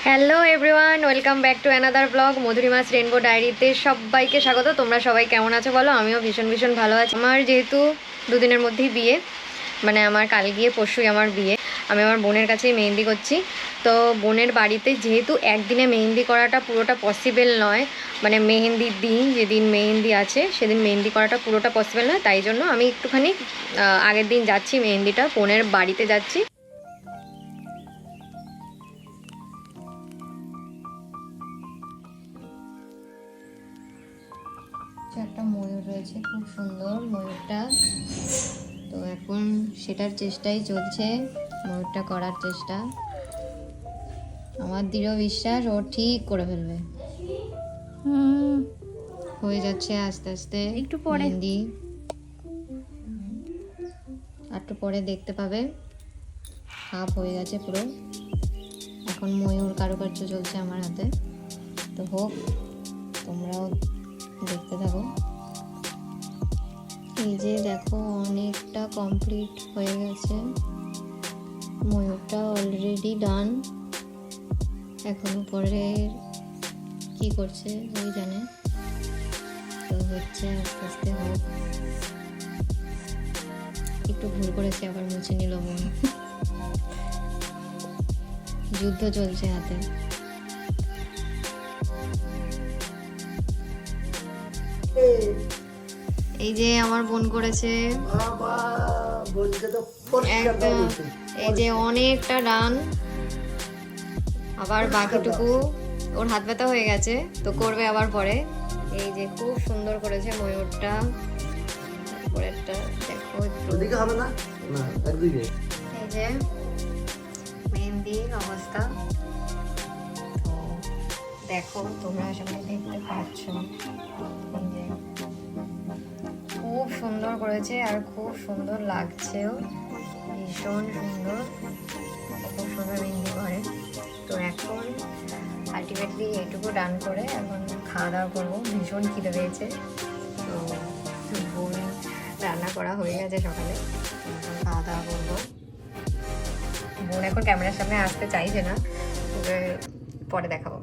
Hello everyone, welcome back to another blog Madhurima's rainbow ডায়েরিতে সবাইকে স্বাগত। তোমরা সবাই কেমন আছো বলো? আমিও ভীষণ ভীষণ ভালো আছি। আমার যেহেতু দুদিনের মধ্যেই বিয়ে, মানে আমার কাল গিয়ে পরশুই আমার বিয়ে। আমি আমার বোনের কাছেই মেহেন্দি করছি। তো বোনের বাড়িতে যেহেতু একদিনে মেহেন্দি করাটা পুরোটা পসিবল নয়, মানে মেহেন্দির দিন যেদিন মেহেন্দি আছে সেদিন মেহেন্দি করাটা পুরোটা পসিবল নয়, তাই জন্য আমি একটুখানি আগের দিন যাচ্ছি, মেহেন্দিটা বোনের বাড়িতে যাচ্ছি। একটা ময়ূর রয়েছে, খুব সুন্দর ময়ূরটা। তো এখন সেটার চেষ্টাই চলছে, ময়ূরটা করার চেষ্টা। আমার দৃঢ় বিশ্বাস ও ঠিক করে ফেলবে। হয়ে যাচ্ছে আস্তে আস্তে, একটু পরে মেহেন্দি একটু পরে দেখতে পাবে হাফ হয়ে গেছে পুরো। এখন ময়ূর কারুকার্য চলছে আমার হাতে। তো হোক, তোমরাও দেখতে থাকো। এই যে দেখো, অনেকটা কমপ্লিট হয়ে গেছে, ময়ূরটা অলরেডি ডান। এখন উপরে কি করছে ওই জানে। তো হচ্ছে আস্তে আস্তে হোক। একটু ভুল করেছে, আবার মুছে নিল বোন। যুদ্ধ চলছে হাতে। এই যে আমার বোন করেছে একদম, এই যে অনেকটা ডান। আবার বাকিটুকু ওর হাত ব্যথা হয়ে গেছে, তো করবে আবার পরে। এই যে খুব সুন্দর করেছে ময়ূরটা। পরেরটা দেখো একটু। এই যে মেহেন্দির অবস্থা তো দেখো, তোমরা সবাই দেখতে পাচ্ছ। খুব সুন্দর করেছে আর খুব সুন্দর লাগছেও, ভীষণ সুন্দর, খুব সুন্দর মেহেন্দি করে। তো এখন আলটিমেটলি এইটুকু ডান করে এখন খাওয়া দাওয়া করবো। ভীষণ খিদে পেয়েছে। তো বোন রান্না করা হয়ে গেছে সকালে, খাওয়া দাওয়া করবো। বোন এখন ক্যামেরার সামনে আসতে চাইছে না, ওকে পরে দেখাবো।